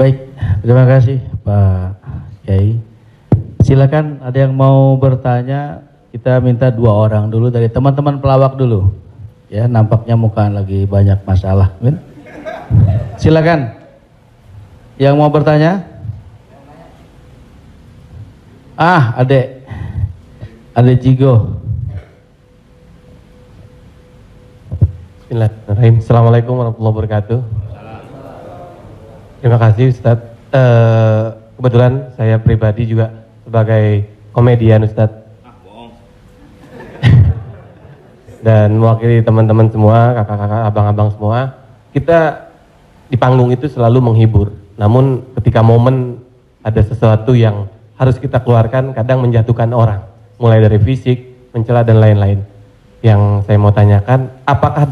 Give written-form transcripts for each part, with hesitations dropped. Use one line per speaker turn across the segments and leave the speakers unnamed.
Baik, terima kasih Pak Kiai. Silakan ada yang mau bertanya, kita minta 2 orang dulu dari teman-teman pelawak dulu. Ya, nampaknya muka lagi banyak masalah. Silakan. Yang mau bertanya? Adek. Adek Jigo.
Bismillahirrahmanirrahim. Assalamualaikum warahmatullahi wabarakatuh. Terima kasih Ustadz. Kebetulan saya pribadi juga sebagai komedian Ustadz. Dan mewakili teman-teman semua, kakak-kakak, abang-abang semua. Kita di panggung itu selalu menghibur. Namun ketika momen ada sesuatu yang harus kita keluarkan, kadang menjatuhkan orang. Mulai dari fisik, mencela dan lain-lain. Yang saya mau tanyakan, apakah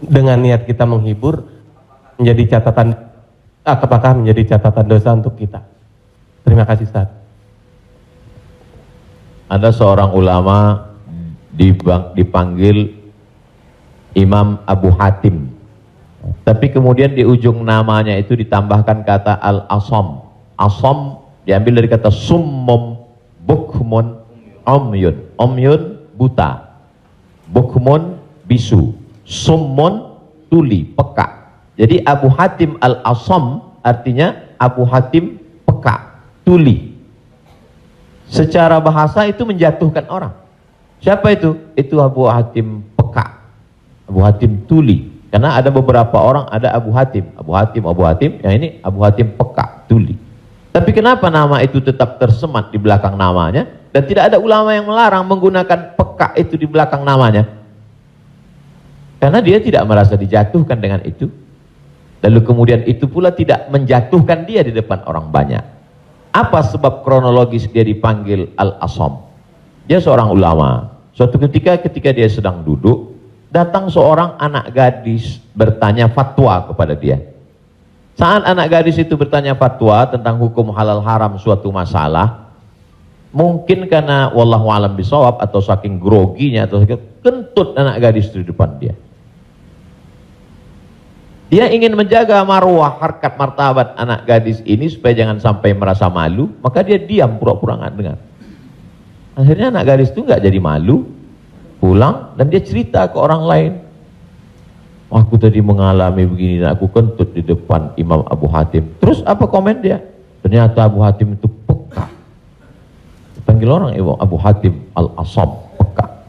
dengan niat kita menghibur menjadi catatan, apakah menjadi catatan dosa untuk kita? Terima kasih Ustaz.
Ada seorang ulama dipanggil Imam Abu Hatim, tapi kemudian di ujung namanya itu ditambahkan kata Al-Asam. Asam diambil dari kata summum, bukmun, omyun. Omyun buta, bukmun bisu, summun tuli, peka. Jadi Abu Hatim Al-Asam artinya Abu Hatim peka, tuli. Secara bahasa itu menjatuhkan orang. Siapa itu? Itu Abu Hatim peka, Abu Hatim tuli. Karena ada beberapa orang, ada Abu Hatim, yang ini Abu Hatim peka, tuli. Tapi kenapa nama itu tetap tersemat di belakang namanya? Dan tidak ada ulama yang melarang menggunakan peka itu di belakang namanya. Karena dia tidak merasa dijatuhkan dengan itu. Lalu kemudian itu pula tidak menjatuhkan dia di depan orang banyak. Apa sebab kronologis dia dipanggil Al-Asam? Dia seorang ulama. Suatu ketika dia sedang duduk, datang seorang anak gadis bertanya fatwa kepada dia. Saat anak gadis itu bertanya fatwa tentang hukum halal haram suatu masalah, mungkin karena wallahu alam bisawab atau saking groginya atau kentut anak gadis itu di depan dia. Dia ingin menjaga marwah, harkat, martabat anak gadis ini supaya jangan sampai merasa malu, maka dia diam pura-pura nggak dengar. Akhirnya anak gadis itu nggak jadi malu, pulang dan dia cerita ke orang lain. Aku tadi mengalami begini dan aku kentut di depan Imam Abu Hatim. Terus apa komen dia? Ternyata Abu Hatim itu peka. Dipanggil orang Imam Abu Hatim Al-Asam, peka.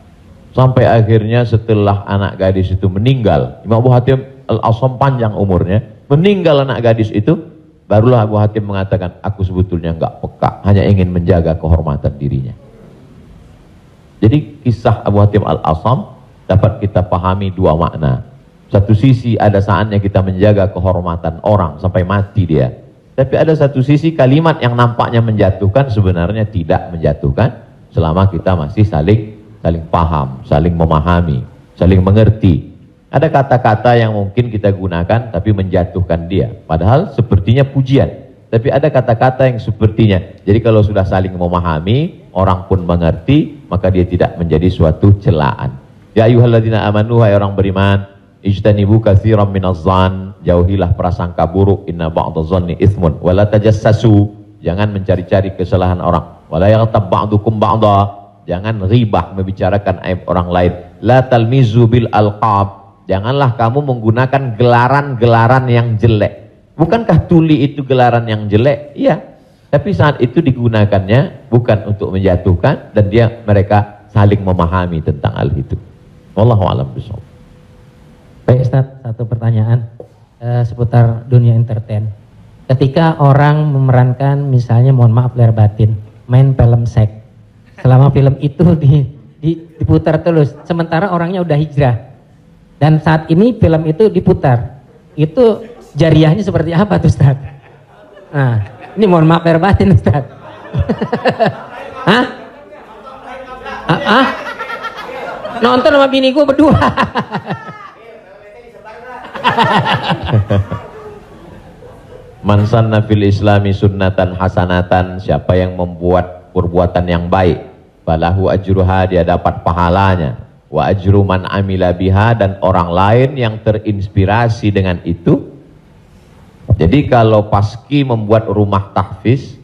Sampai akhirnya setelah anak gadis itu meninggal, Imam Abu Hatim Al-Asam panjang umurnya, meninggal anak gadis itu, barulah Abu Hatim mengatakan, aku sebetulnya nggak peka, hanya ingin menjaga kehormatan dirinya. Jadi kisah Abu Hatim Al-Asam dapat kita pahami 2 makna. Satu sisi ada saatnya kita menjaga kehormatan orang sampai mati dia. Tapi ada satu sisi kalimat yang nampaknya menjatuhkan sebenarnya tidak menjatuhkan selama kita masih saling paham, saling memahami, saling mengerti. Ada kata-kata yang mungkin kita gunakan tapi menjatuhkan dia. Padahal sepertinya pujian. Tapi ada kata-kata yang sepertinya. Jadi kalau sudah saling memahami, orang pun mengerti, maka dia tidak menjadi suatu celaan. Ya ayyuhalladzina amanu, hai orang beriman, ijtanibu katsiran minadh-dhann, jauhilah prasangka buruk, inna ba'dadh-dhanni itsmun, wala tajassasu, jangan mencari-cari kesalahan orang, wala yaghtab ba'dukum ba'dha, jangan ribah membicarakan aib orang lain, la talmizu bil alqab, janganlah kamu menggunakan gelaran-gelaran yang jelek. Bukankah tuli itu gelaran yang jelek? Iya. Tapi saat itu digunakannya bukan untuk menjatuhkan dan mereka saling memahami tentang hal itu. Wallahu a'lam bishawab.
Baik Ustaz, satu pertanyaan seputar dunia entertain. Ketika orang memerankan misalnya, mohon maaf lahir batin, main film seks, selama film itu diputar terus, sementara orangnya udah hijrah, dan saat ini film itu diputar, itu jariahnya seperti apa tuh Ustaz? Nah, ini mohon maaf lahir batin Ustaz. Hah? Nonton sama bini gue berdua.
Man sanna fil islami sunnatan hasanatan, siapa yang membuat perbuatan yang baik, falahu ajruha, dia dapat pahalanya, wa ajru man amila biha, dan orang lain yang terinspirasi dengan itu Jadi kalau Paski membuat rumah tahfiz,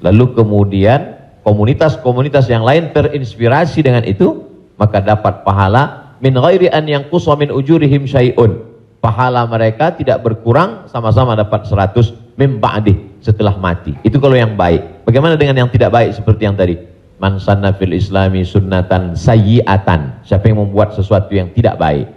lalu kemudian komunitas-komunitas yang lain terinspirasi dengan itu, maka dapat pahala min ghairi an yanqusa min ujurihim syai'un. Pahala mereka tidak berkurang, sama-sama dapat 100 min ba'dih, setelah mati. Itu kalau yang baik. Bagaimana dengan yang tidak baik seperti yang tadi? Man sanna fil islami sunnatan sayyi'atan. Siapa yang membuat sesuatu yang tidak baik,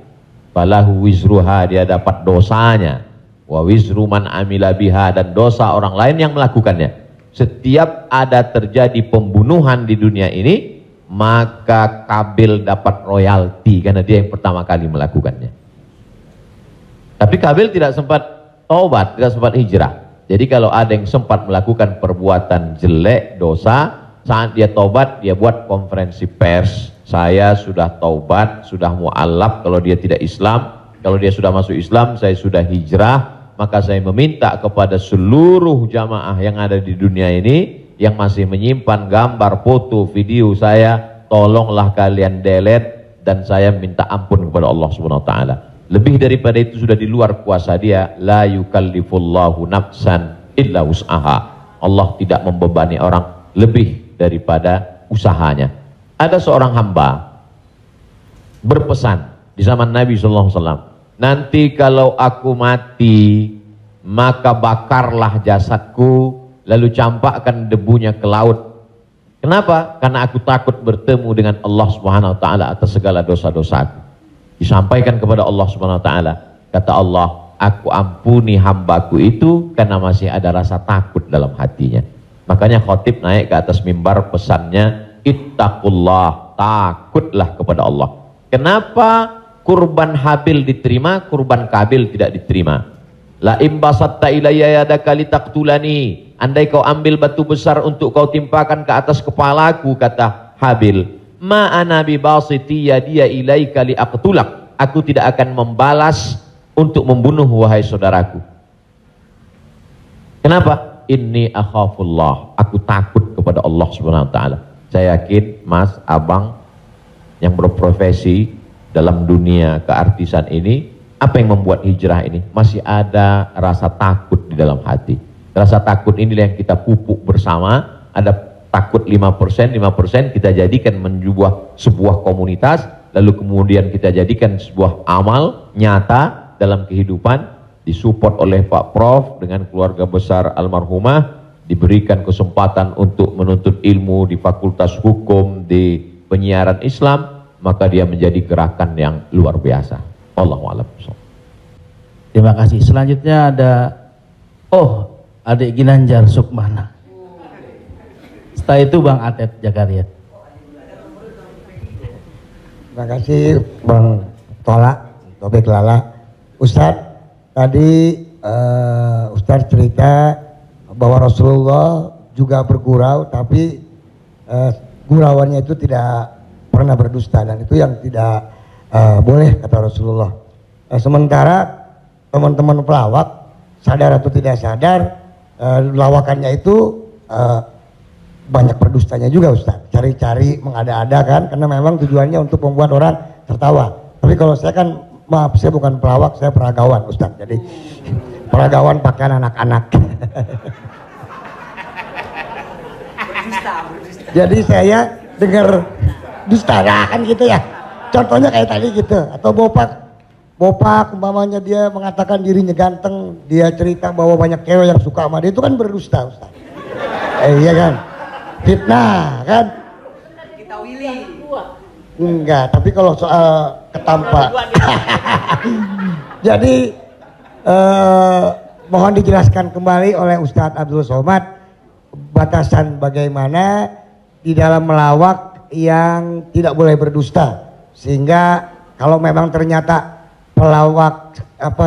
falahu wizruha, dia dapat dosanya, wa wizru man amila biha, dan dosa orang lain yang melakukannya. Setiap ada terjadi pembunuhan di dunia ini, maka Kabil dapat royalti karena dia yang pertama kali melakukannya. Tapi Kabil tidak sempat taubat, tidak sempat hijrah. Jadi kalau ada yang sempat melakukan perbuatan jelek, dosa, saat dia taubat, dia buat konferensi pers. Saya sudah taubat, sudah mu'alaf kalau dia tidak Islam. Kalau dia sudah masuk Islam, saya sudah hijrah. Maka saya meminta kepada seluruh jamaah yang ada di dunia ini, yang masih menyimpan gambar, foto, video saya, tolonglah kalian delete, dan saya minta ampun kepada Allah Subhanahu wa taala. Lebih daripada itu sudah di luar kuasa dia. La yukallifullahu nafsan illa wus'aha. Allah tidak membebani orang lebih daripada usahanya. Ada seorang hamba berpesan di zaman Nabi SAW, nanti kalau aku mati, maka bakarlah jasadku, lalu campakkan debunya ke laut. Kenapa? Karena aku takut bertemu dengan Allah Subhanahu wa taala atas segala dosa-dosaku. Disampaikan kepada Allah Subhanahu wa taala, kata Allah, aku ampuni hambaku itu karena masih ada rasa takut dalam hatinya. Makanya khotib naik ke atas mimbar, pesannya ittaqullah, takutlah kepada Allah. Kenapa kurban Habil diterima, kurban Kabil tidak diterima? La imbasatta ilayya yadaka litaqtulani, andai kau ambil batu besar untuk kau timpakan ke atas kepalaku, kata Habil, ma ana bi basiti yadiya ilaika liaqtulak, aku tidak akan membalas untuk membunuh wahai saudaraku. Kenapa? Inni akhafullah, aku takut kepada Allah Subhanahu wa taala. Saya yakin Mas, Abang yang berprofesi dalam dunia keartisan ini, apa yang membuat hijrah ini? Masih ada rasa takut di dalam hati. Rasa takut inilah yang kita pupuk bersama. Ada takut 5%, 5% kita jadikan menjadi sebuah komunitas, lalu kemudian kita jadikan sebuah amal nyata dalam kehidupan, disupport oleh Pak Prof dengan keluarga besar almarhumah, diberikan kesempatan untuk menuntut ilmu di Fakultas Hukum, di penyiaran Islam, maka dia menjadi gerakan yang luar biasa. Allahu a'lam.
Terima kasih. Selanjutnya ada adik Ginanjar Sukmana. Setelah itu Bang Atet Jakaria.
Terima kasih Bang Tola, Topik Lala. Ustadz, tadi Ustadz cerita bahwa Rasulullah juga bergurau, tapi gurauannya itu tidak pernah berdusta, dan itu yang tidak boleh, kata Rasulullah. Sementara teman-teman pelawak, sadar atau tidak sadar, lawakannya itu banyak berdustanya juga Ustaz. Cari-cari, mengada-ada kan, karena memang tujuannya untuk membuat orang tertawa. Tapi kalau saya kan, maaf, saya bukan pelawak, saya peragawan Ustaz. Jadi peragawan pakaian anak-anak. Jadi saya dengar dusta kan gitu ya. Contohnya kayak tadi gitu. Atau Bopak umpamanya dia mengatakan dirinya ganteng, dia cerita bahwa banyak cewek yang suka sama dia, itu kan berdusta Ustaz. Iya kan? Fitnah kan? Kita Willy. Enggak, tapi kalau soal ketampak. Jadi mohon dijelaskan kembali oleh Ustadz Abdul Somad batasan bagaimana di dalam melawak yang tidak boleh berdusta, sehingga kalau memang ternyata pelawak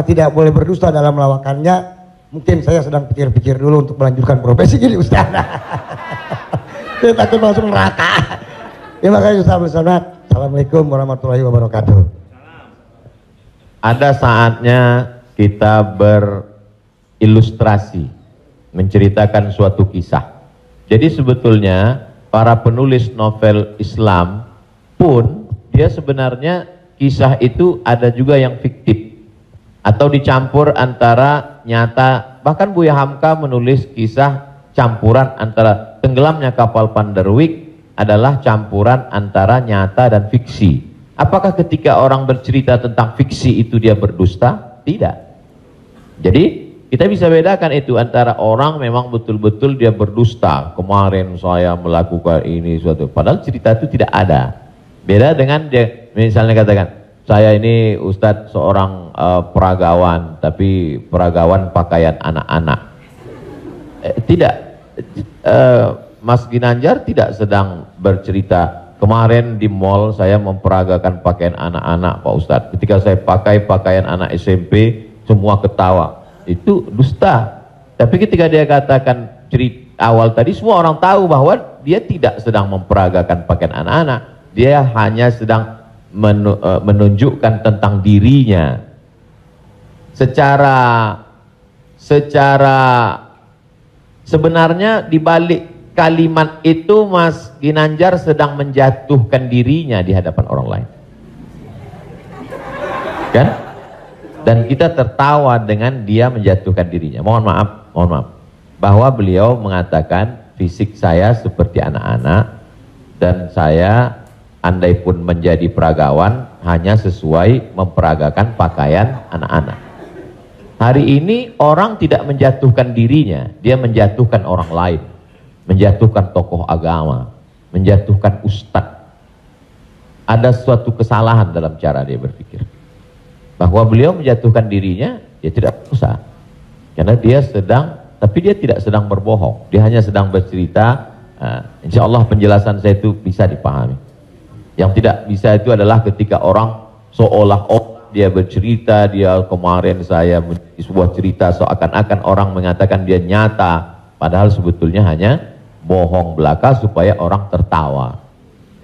tidak boleh berdusta dalam melawakannya, mungkin saya sedang pikir-pikir dulu untuk melanjutkan profesi gini Ustaz. Saya takut masuk neraka. Terima kasih Ustaz Abdul Somad. Assalamualaikum warahmatullahi wabarakatuh.
Ada saatnya kita berilustrasi, menceritakan suatu kisah. Jadi sebetulnya para penulis novel Islam pun dia sebenarnya kisah itu ada juga yang fiktif atau dicampur antara nyata bahkan Buya Hamka menulis kisah campuran antara tenggelamnya kapal Panderwick adalah campuran antara nyata dan fiksi. Apakah ketika orang bercerita tentang fiksi itu dia berdusta? Tidak. Jadi kita bisa bedakan itu antara orang memang betul-betul dia berdusta. Kemarin saya melakukan ini suatu, padahal cerita itu tidak ada. Beda dengan dia misalnya katakan, saya ini Ustadz seorang peragawan, tapi peragawan pakaian anak-anak. Tidak, Mas Ginanjar tidak sedang bercerita, kemarin di mall saya memperagakan pakaian anak-anak Pak Ustadz. Ketika saya pakai pakaian anak SMP, semua ketawa. Itu dusta. Tapi ketika dia katakan cerita awal tadi, semua orang tahu bahwa dia tidak sedang memperagakan pakaian anak-anak. Dia hanya sedang menunjukkan tentang dirinya. Secara sebenarnya di balik kalimat itu Mas Ginanjar sedang menjatuhkan dirinya di hadapan orang lain. Kan? Dan kita tertawa dengan dia menjatuhkan dirinya. Mohon maaf, bahwa beliau mengatakan fisik saya seperti anak-anak dan saya andai pun menjadi peragawan hanya sesuai memperagakan pakaian anak-anak. Hari ini orang tidak menjatuhkan dirinya, dia menjatuhkan orang lain, menjatuhkan tokoh agama, menjatuhkan ustadz. Ada suatu kesalahan dalam cara dia berpikir. Bahwa beliau menjatuhkan dirinya, dia tidak usah. Karena dia sedang, tapi dia tidak sedang berbohong. Dia hanya sedang bercerita. Insya Allah penjelasan saya itu bisa dipahami. Yang tidak bisa itu adalah ketika orang seolah-olah dia bercerita, dia kemarin saya menjadi sebuah cerita seakan-akan orang mengatakan dia nyata. Padahal sebetulnya hanya bohong belaka supaya orang tertawa.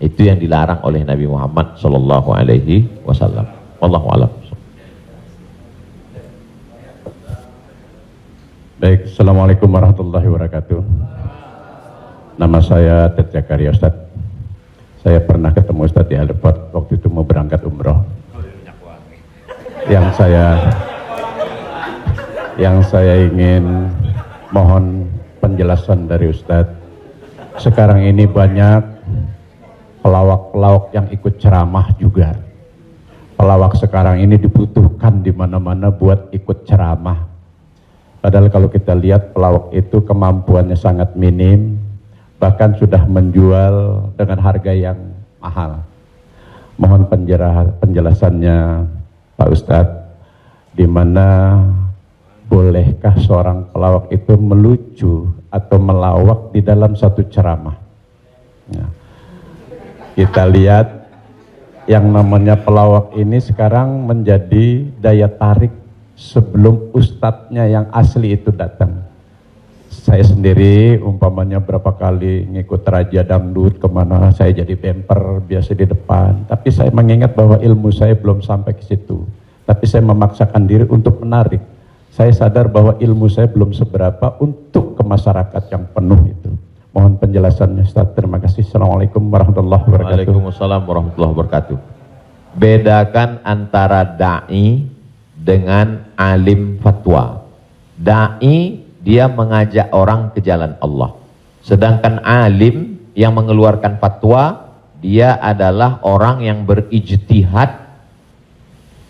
Itu yang dilarang oleh Nabi Muhammad SAW. Wallahu a'lam.
Baik, Assalamualaikum warahmatullahi wabarakatuh. Nama saya Ted Zakaria Ustadz. Saya pernah ketemu Ustadz di airport waktu itu mau berangkat umroh. Yang saya ingin mohon penjelasan dari Ustadz. Sekarang ini banyak pelawak-pelawak yang ikut ceramah juga. Pelawak sekarang ini dibutuhkan di mana-mana buat ikut ceramah. Padahal kalau kita lihat pelawak itu kemampuannya sangat minim, bahkan sudah menjual dengan harga yang mahal. Mohon penjelasannya Pak Ustadz, di mana bolehkah seorang pelawak itu melucu atau melawak di dalam satu ceramah? Ya. Kita lihat yang namanya pelawak ini sekarang menjadi daya tarik sebelum ustadznya yang asli itu datang. Saya sendiri umpamanya berapa kali ngikut raja dangdut kemana, saya jadi bemper biasa di depan. Tapi saya mengingat bahwa ilmu saya belum sampai ke situ. Tapi saya memaksakan diri untuk menarik. Saya sadar bahwa ilmu saya belum seberapa untuk ke masyarakat yang penuh itu. Mohon penjelasannya Ustaz. Terima kasih. Assalamualaikum warahmatullahi wabarakatuh.
Waalaikumsalam warahmatullahi wabarakatuh. Bedakan antara da'i dengan alim fatwa. Da'i dia mengajak orang ke jalan Allah. Sedangkan alim yang mengeluarkan fatwa, dia adalah orang yang berijtihad.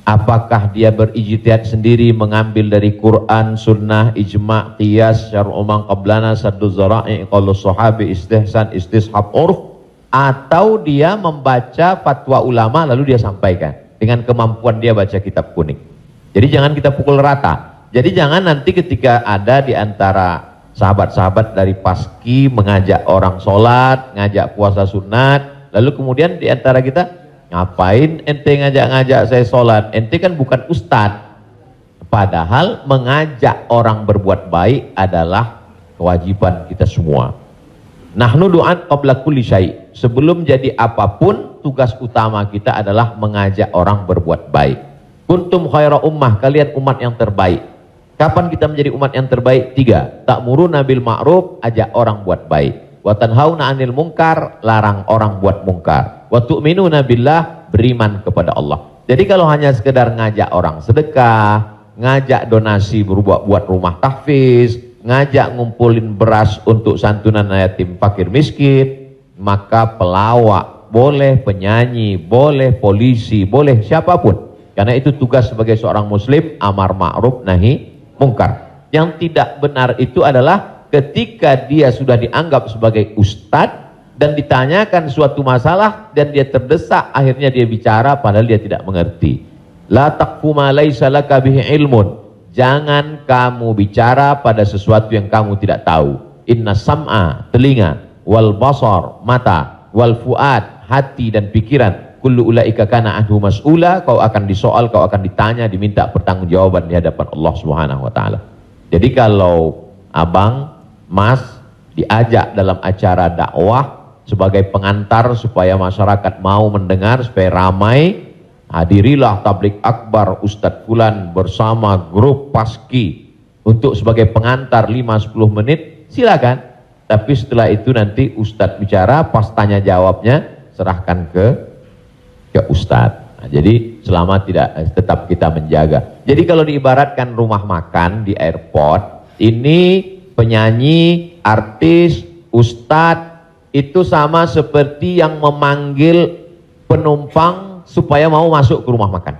Apakah dia berijtihad sendiri mengambil dari Quran, sunnah, ijma', qiyas, syar'u man qablana, saddu zara'i, qaulus sahabi, istihsan, istishab, urf, atau dia membaca fatwa ulama lalu dia sampaikan dengan kemampuan dia baca kitab kuning. Jadi jangan kita pukul rata. Jadi jangan nanti ketika ada di antara sahabat-sahabat dari Paski mengajak orang sholat, ngajak puasa sunat, lalu kemudian di antara kita, ngapain ente ngajak-ngajak saya sholat? Ente kan bukan ustadz. Padahal mengajak orang berbuat baik adalah kewajiban kita semua. Nahnu du'an qabla kulli syai'. Sebelum jadi apapun, tugas utama kita adalah mengajak orang berbuat baik. Kuntum khaira ummah, kalian umat yang terbaik. Kapan kita menjadi umat yang terbaik? 3. Ta'muruna bil ma'ruf, ajak orang buat baik. Wa tanhauna 'anil munkar, larang orang buat mungkar. Wa tu'minuna billah, beriman kepada Allah. Jadi kalau hanya sekedar ngajak orang sedekah, ngajak donasi buat rumah tahfiz, ngajak ngumpulin beras untuk santunan yatim fakir miskin, maka pelawak boleh, penyanyi boleh, polisi boleh, siapapun. Karena itu tugas sebagai seorang muslim, amar ma'ruf nahi mungkar. Yang tidak benar itu adalah ketika dia sudah dianggap sebagai ustadz dan ditanyakan suatu masalah dan dia terdesak, akhirnya dia bicara padahal dia tidak mengerti. La taqfu ma laisa laka bihi ilmun. Jangan kamu bicara pada sesuatu yang kamu tidak tahu. Inna sam'a, telinga, wal basar, mata, wal fuad, hati dan pikiran, kullu ulaika kana anhu mas'ula, kau akan disoal, kau akan ditanya, diminta pertanggungjawaban di hadapan Allah Subhanahu wa taala. Jadi kalau abang, mas diajak dalam acara dakwah sebagai pengantar supaya masyarakat mau mendengar, supaya ramai, hadirilah tablik akbar Ustadz Fulan bersama grup Paski untuk sebagai pengantar 5-10 menit, silakan. Tapi setelah itu nanti Ustadz bicara, pas tanya jawabnya serahkan ke Ustadz. Nah, jadi selama tetap kita menjaga. Jadi kalau diibaratkan rumah makan di airport, ini penyanyi, artis, ustadz itu sama seperti yang memanggil penumpang supaya mau masuk ke rumah makan.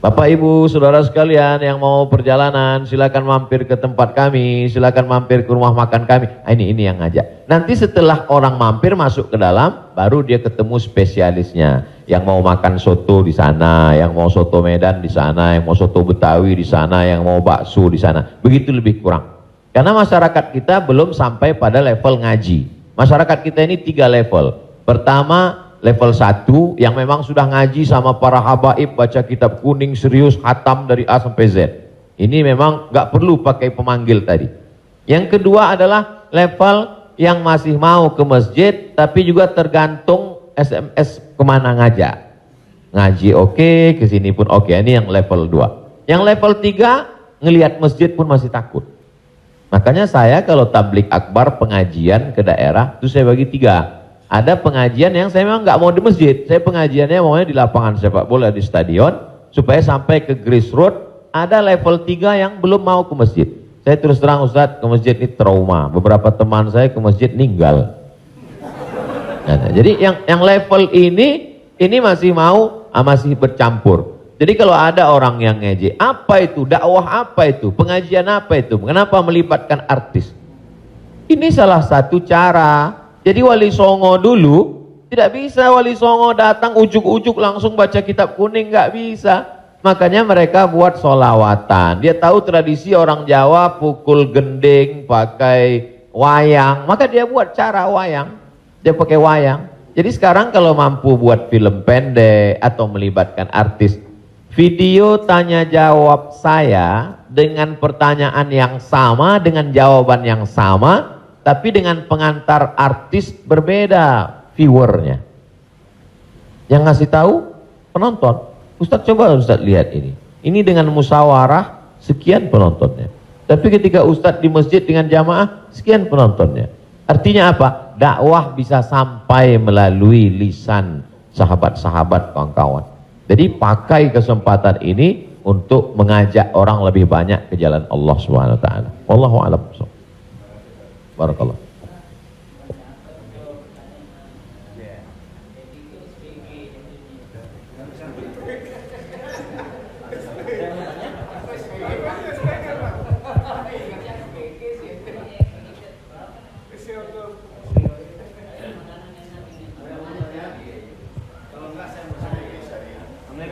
Bapak Ibu saudara sekalian yang mau perjalanan, silakan mampir ke tempat kami, silakan mampir ke rumah makan kami. Nah, ini yang ngajak. Nanti setelah orang mampir masuk ke dalam, baru dia ketemu spesialisnya. Yang mau makan soto di sana, yang mau soto Medan di sana, yang mau soto Betawi di sana, yang mau bakso di sana. Begitu lebih kurang. Karena masyarakat kita belum sampai pada level ngaji. Masyarakat kita ini 3 level. Pertama, level 1 yang memang sudah ngaji sama para habaib, baca kitab kuning serius, khatam dari A sampai Z. Ini memang nggak perlu pakai pemanggil tadi. Yang kedua adalah level yang masih mau ke masjid tapi juga tergantung SMS kemana ngajak. Ngaji oke, kesini pun oke. Ini yang level 2. Yang level 3 ngelihat masjid pun masih takut. Makanya saya kalau tablik akbar pengajian ke daerah itu saya bagi 3. Ada pengajian yang saya memang nggak mau di masjid, saya pengajiannya maunya di lapangan sepak bola, di stadion, supaya sampai ke grassroots. Ada level 3 yang belum mau ke masjid. Saya terus terang Ustadz, ke masjid ini trauma. Beberapa teman saya ke masjid meninggal. Nah, jadi yang level ini masih mau, masih bercampur. Jadi kalau ada orang yang ngejek, apa itu dakwah, apa itu pengajian, apa itu, kenapa melibatkan artis? Ini salah satu cara. Jadi Wali Songo dulu tidak bisa Wali Songo datang ujuk-ujuk langsung baca kitab kuning, nggak bisa. Makanya mereka buat solawatan. Dia tahu tradisi orang Jawa pukul gending pakai wayang, maka dia buat cara wayang. Dia pakai wayang. Jadi sekarang kalau mampu buat film pendek atau melibatkan artis, video tanya jawab saya dengan pertanyaan yang sama, dengan jawaban yang sama, tapi dengan pengantar artis berbeda viewernya. Yang ngasih tahu penonton. Ustadz coba Ustadz lihat ini. Ini dengan musyawarah sekian penontonnya. Tapi ketika Ustadz di masjid dengan jamaah sekian penontonnya. Artinya apa? Dakwah bisa sampai melalui lisan sahabat-sahabat, kawan-kawan. Jadi pakai kesempatan ini untuk mengajak orang lebih banyak ke jalan Allah Subhanahu wa taala. Wallahu a'lam. Barakallah.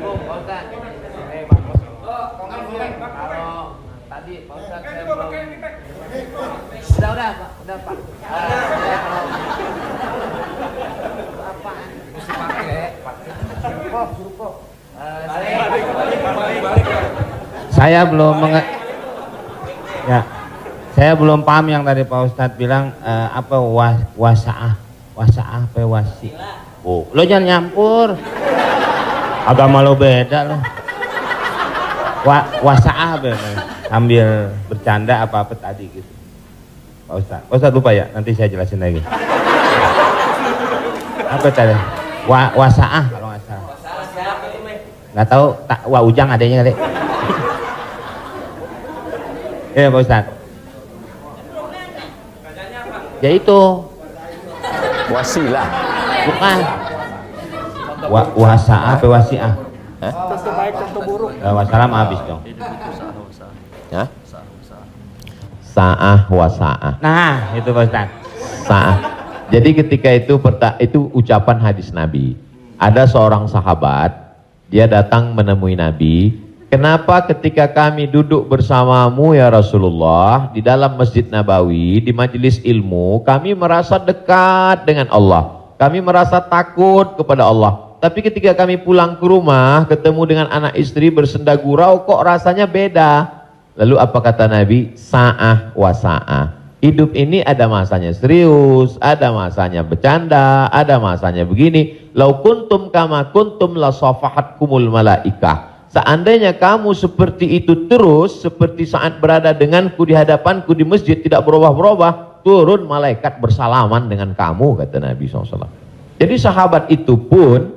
Assalamualaikum Pak Ustaz. Kalau tadi Pak Ustaz saya belum. Udah Pak. Apaan? Mesti pakai.
Saya belum saya belum paham yang tadi Pak Ustadz bilang apa wasaah apa wasi. Oh, lo jangan nyampur. Agama lo beda lo. Wasaah sambil bercanda apa tadi gitu. Pak Ustadz lupa ya, nanti saya jelasin lagi. Apa tadi? Wasaah kalau nggak salah. Nggak tahu, Wak Ujang adanya kali. Ya Pak Ustad. Ya itu.
Wasilah.
Bukan. Wasa'ah apa wasi'ah?
Tentu baik, tentu buruk.
Wassalam habis dong.
Ya? Sa'ah wa sa'ah.
Nah, itu Pak Ustad.
Sa'ah. Jadi ketika itu ucapan hadis Nabi. Ada seorang sahabat, dia datang menemui Nabi. Kenapa ketika kami duduk bersamamu ya Rasulullah di dalam Masjid Nabawi, di majelis ilmu, kami merasa dekat dengan Allah. Kami merasa takut kepada Allah. Tapi ketika kami pulang ke rumah, ketemu dengan anak istri bersenda gurau, kok rasanya beda. Lalu apa kata Nabi? Sa'ah wa sa'ah. Hidup ini ada masanya serius, ada masanya bercanda, ada masanya begini. Lau kuntum kama kuntum la safahatkumul malaikah. Seandainya kamu seperti itu terus, seperti saat berada denganku di hadapanku di masjid, tidak berubah-berubah, turun malaikat bersalaman dengan kamu, kata Nabi SAW. Jadi sahabat itu pun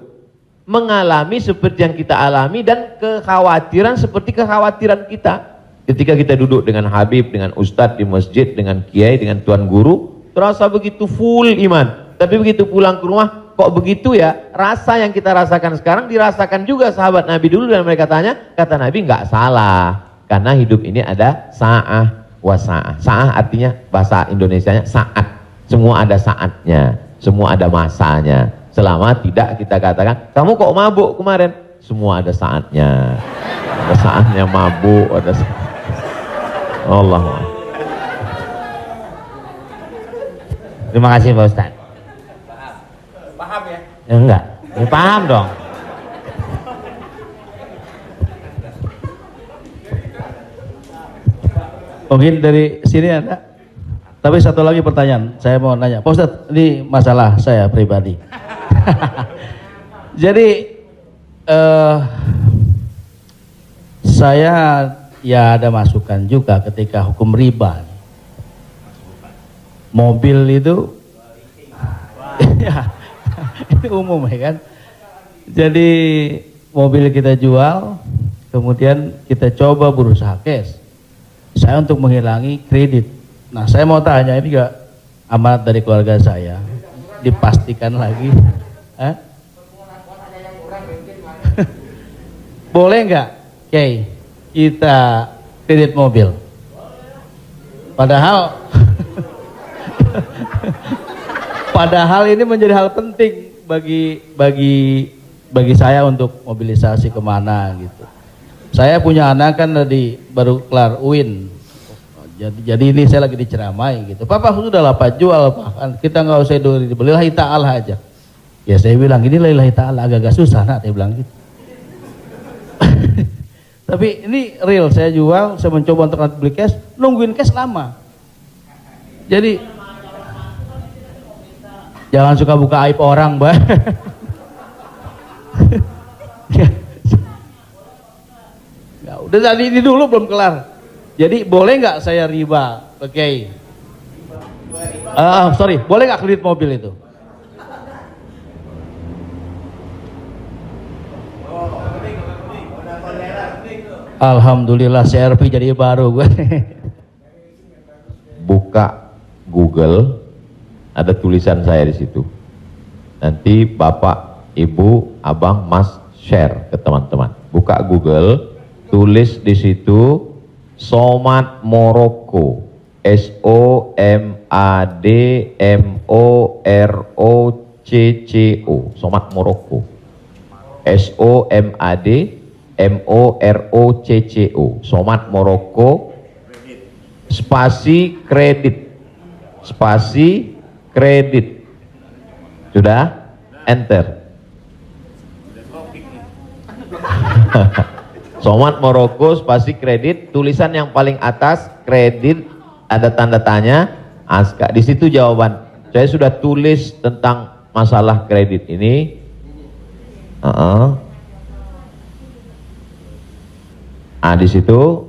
mengalami seperti yang kita alami dan kekhawatiran seperti kekhawatiran kita. Ketika kita duduk dengan Habib, dengan Ustadz di masjid, dengan Kiai, dengan Tuan Guru, terasa begitu full iman. Tapi begitu pulang ke rumah, kok begitu ya? Rasa yang kita rasakan sekarang dirasakan juga sahabat Nabi dulu, dan mereka tanya, kata Nabi nggak salah. Karena hidup ini ada sa'ah wa sa'ah. Sa'ah artinya bahasa Indonesianya saat. Semua ada saatnya, semua ada masanya. Selama tidak kita katakan, kamu kok mabuk kemarin? Semua ada saatnya. Ada saatnya mabuk, ada Allah.
Terima kasih Pak Ustad.
Paham ya?
Ya enggak, ya, paham dong.
Mungkin dari sini ada. Tapi satu lagi pertanyaan, saya mau nanya. Pak Ustadz, ini masalah saya pribadi. Jadi saya ya ada masukan juga ketika hukum riba. Mobil itu ya, itu umum ya kan. Jadi mobil kita jual, kemudian kita coba berusaha cash. Saya untuk menghilangi kredit. Nah, saya mau tanya, ini juga amanat dari keluarga saya, dipastikan lagi. Boleh nggak, Kiai, kita kredit mobil? Padahal padahal ini menjadi hal penting bagi saya untuk mobilisasi kemana gitu. Saya punya anak kan baru kelar UIN. Jadi ini saya lagi diceramai gitu. Papa sudah lah Pak, jual Pak. Kita nggak usah dibeli, lillahi ta'ala aja. Ya saya bilang ini lillahi ta'ala, agak-agak susah nak, saya bilang gitu. Tapi ini real, saya jual, saya mencoba untuk beli cash, nungguin cash lama. Jadi jangan suka buka aib orang, Mbak. Ya, udah tadi ini dulu belum kelar. Jadi boleh nggak saya riba, Kiai? Sorry, boleh nggak kredit mobil itu? Alhamdulillah CRV jadi baru gue.
Buka Google, ada tulisan saya di situ. Nanti Bapak, Ibu, Abang, Mas share ke teman-teman. Buka Google, tulis di situ Somad Morocco, SOMADMOROCCO, Somad Morocco, SOMADMOROCCO, Somad Morocco, spasi kredit, sudah, enter. Somad Morocco spasi kredit, tulisan yang paling atas kredit, ada tanda tanya, aska. Di situ jawaban. Saya sudah tulis tentang masalah kredit ini. Di situ.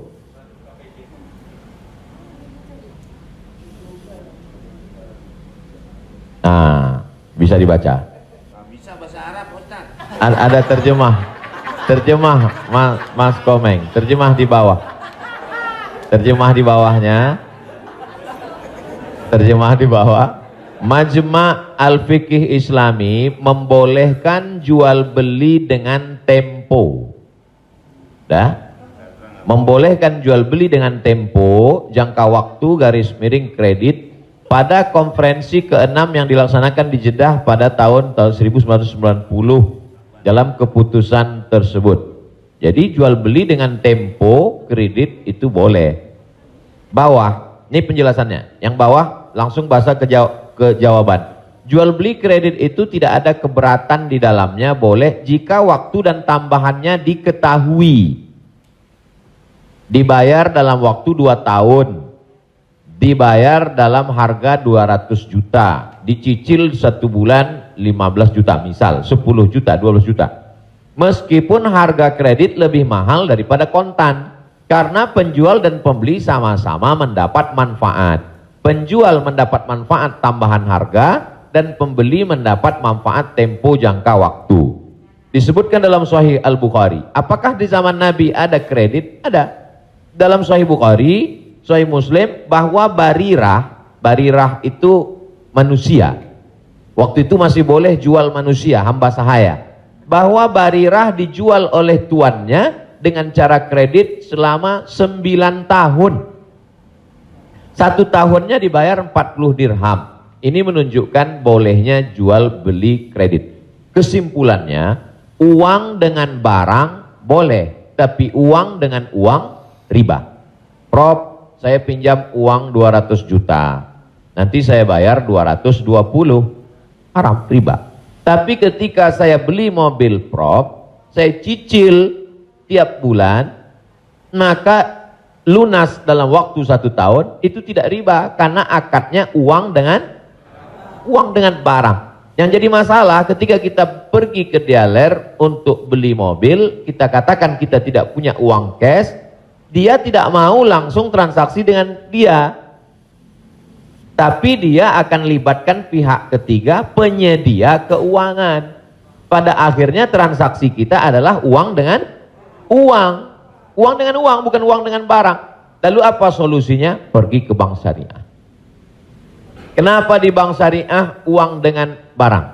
Nah, bisa dibaca.
Bisa bahasa Arab, Ustaz.
Ada terjemah, Mas Komeng, terjemah di bawah, Terjemah di bawahnya. Terjemah di bawah. Majma' Al-Fiqih Islami membolehkan jual beli dengan tempo. Dah? Membolehkan jual beli dengan tempo, jangka waktu, garis miring kredit pada konferensi ke-6 yang dilaksanakan di Jeddah pada tahun 1990 dalam keputusan tersebut. Jadi jual beli dengan tempo kredit itu boleh. Bawah, ini penjelasannya. Yang bawah langsung bahasa ke jawaban. Jual beli kredit itu tidak ada keberatan di dalamnya, boleh jika waktu dan tambahannya diketahui. Dibayar dalam waktu 2 tahun. Dibayar dalam harga 200 juta. Dicicil 1 bulan 15 juta misal, 10 juta, 12 juta. Meskipun harga kredit lebih mahal daripada kontan. Karena penjual dan pembeli sama-sama mendapat manfaat. Penjual mendapat manfaat tambahan harga dan pembeli mendapat manfaat tempo jangka waktu. Disebutkan dalam Sahih Al-Bukhari. Apakah di zaman Nabi ada kredit? Ada. Dalam Sahih Bukhari, Sahih Muslim, bahwa barirah itu manusia. Waktu itu masih boleh jual manusia, hamba sahaya. Bahwa barirah dijual oleh tuannya dengan cara kredit selama 9 tahun. 1 tahunnya dibayar 40 dirham. Ini menunjukkan bolehnya jual beli kredit. Kesimpulannya, uang dengan barang boleh, tapi uang dengan uang riba. Prof, saya pinjam uang 200 juta. Nanti saya bayar 220. Haram, riba. Tapi ketika saya beli mobil, Prof, saya cicil tiap bulan, maka lunas dalam waktu 1 tahun, itu tidak riba karena akadnya uang dengan barang. Yang jadi masalah ketika kita pergi ke dealer untuk beli mobil, kita katakan kita tidak punya uang cash, dia tidak mau langsung transaksi dengan dia, tapi dia akan libatkan pihak ketiga, penyedia keuangan. Pada akhirnya transaksi kita adalah uang dengan uang. Uang dengan uang, bukan uang dengan barang. Lalu apa solusinya? Pergi ke bank syariah. Kenapa di bank syariah uang dengan barang?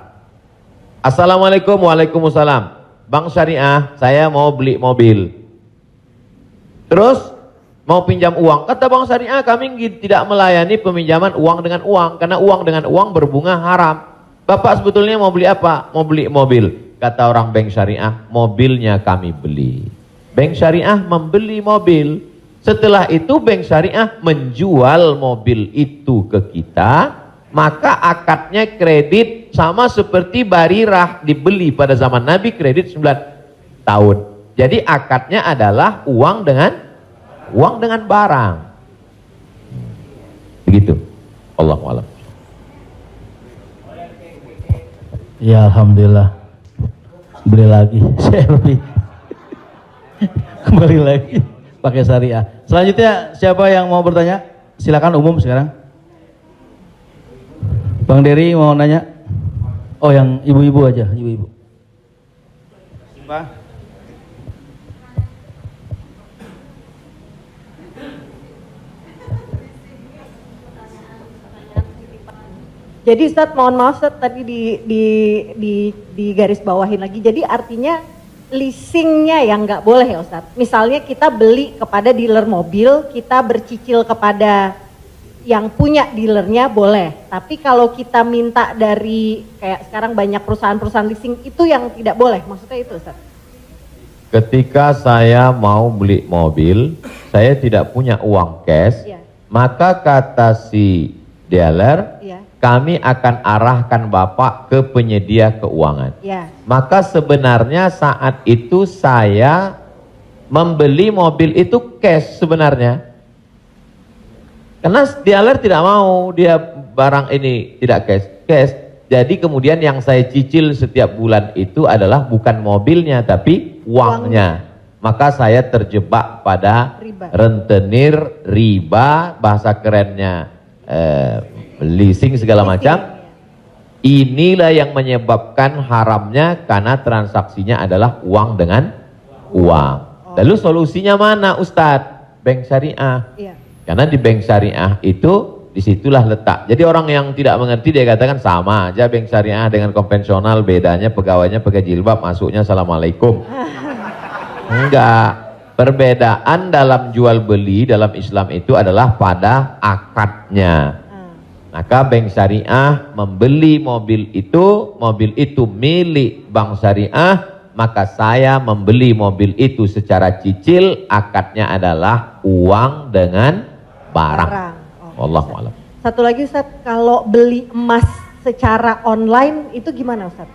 Assalamualaikum, waalaikumsalam. Bank syariah, saya mau beli mobil. Terus mau pinjam uang. Kata bank syariah, kami tidak melayani peminjaman uang dengan uang, karena uang dengan uang berbunga haram. Bapak sebetulnya mau beli apa? Mau beli mobil. Kata orang bank syariah, mobilnya kami beli. Bank syariah membeli mobil. Setelah itu bank syariah menjual mobil itu ke kita, maka akadnya kredit sama seperti barirah dibeli pada zaman Nabi, kredit 9 tahun. Jadi akadnya adalah uang dengan barang. Begitu. Allahu a'lam.
Ya alhamdulillah. Beli lagi. Saya lebih kembali lagi pakai syariah. Selanjutnya siapa yang mau bertanya? Silakan umum sekarang. Bang Dery mau nanya? Oh, yang ibu-ibu aja, ibu-ibu. Pak.
Jadi Ustadz, mohon maaf Ustadz, tadi di garis bawahin lagi. Jadi artinya leasingnya yang nggak boleh ya Ustadz. Misalnya kita beli kepada dealer mobil, kita bercicil kepada yang punya dealernya boleh. Tapi kalau kita minta dari kayak sekarang banyak perusahaan-perusahaan leasing, itu yang tidak boleh. Maksudnya itu Ustadz.
Ketika saya mau beli mobil, saya tidak punya uang cash, maka kata si dealer, kami akan arahkan Bapak ke penyedia keuangan. Maka sebenarnya saat itu saya membeli mobil itu cash sebenarnya. Karena dealer tidak mau dia barang ini tidak cash. Jadi kemudian yang saya cicil setiap bulan itu adalah bukan mobilnya tapi uangnya. Maka saya terjebak pada rentenir, riba, bahasa kerennya leasing segala macam. Inilah yang menyebabkan haramnya karena transaksinya adalah uang dengan uang. Lalu solusinya mana Ustadz? bank syariah.
Iya.
Karena di bank syariah itu disitulah letak. Jadi orang yang tidak mengerti dia katakan sama aja bank syariah dengan konvensional, bedanya pegawainya pakai jilbab, masuknya assalamualaikum. Enggak. Perbedaan dalam jual beli dalam Islam itu adalah pada akadnya. Maka bank syariah membeli mobil itu milik bank syariah, maka saya membeli mobil itu secara cicil, akadnya adalah uang dengan barang. Wallahu a'lam.
Satu lagi Ustaz, kalau beli emas secara online itu gimana Ustaz?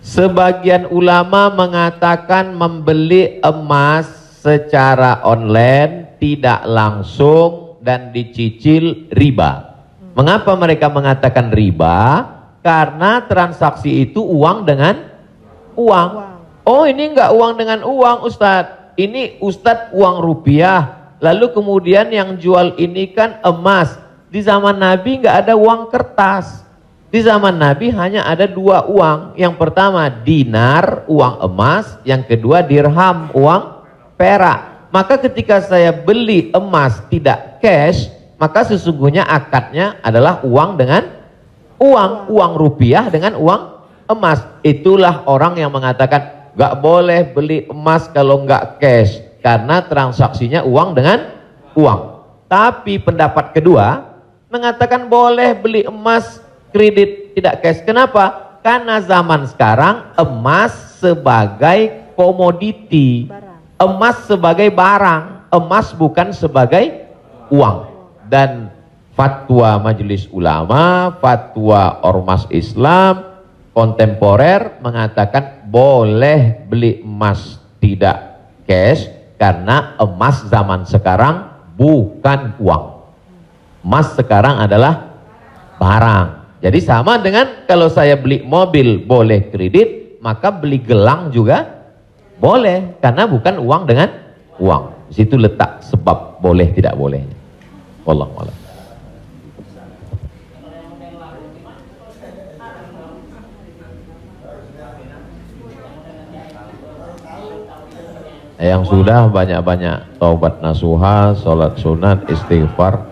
Sebagian ulama mengatakan membeli emas secara online tidak langsung dan dicicil riba. Mengapa mereka mengatakan riba? Karena transaksi itu uang dengan uang. Oh, ini enggak uang dengan uang Ustadz. Ini Ustadz uang rupiah. Lalu kemudian yang jual ini kan emas. Di zaman Nabi enggak ada uang kertas. Di zaman Nabi hanya ada dua uang. Yang pertama dinar, uang emas. Yang kedua dirham, uang perak. Maka ketika saya beli emas tidak cash, maka sesungguhnya akadnya adalah uang dengan uang rupiah dengan uang emas. Itulah orang yang mengatakan nggak boleh beli emas kalau nggak cash, karena transaksinya uang dengan uang. Tapi pendapat kedua mengatakan boleh beli emas kredit tidak cash. Kenapa? Karena zaman sekarang emas sebagai komoditi, emas sebagai barang, emas bukan sebagai uang. Dan fatwa Majelis Ulama, fatwa Ormas Islam kontemporer mengatakan boleh beli emas tidak cash karena emas zaman sekarang bukan uang. Emas sekarang adalah barang. Jadi sama dengan kalau saya beli mobil boleh kredit, maka beli gelang juga boleh karena bukan uang dengan uang. Di situ letak sebab boleh tidak bolehnya. Wallahu a'lam. Yang sudah banyak-banyak taubat nasuha, sholat sunat, istighfar.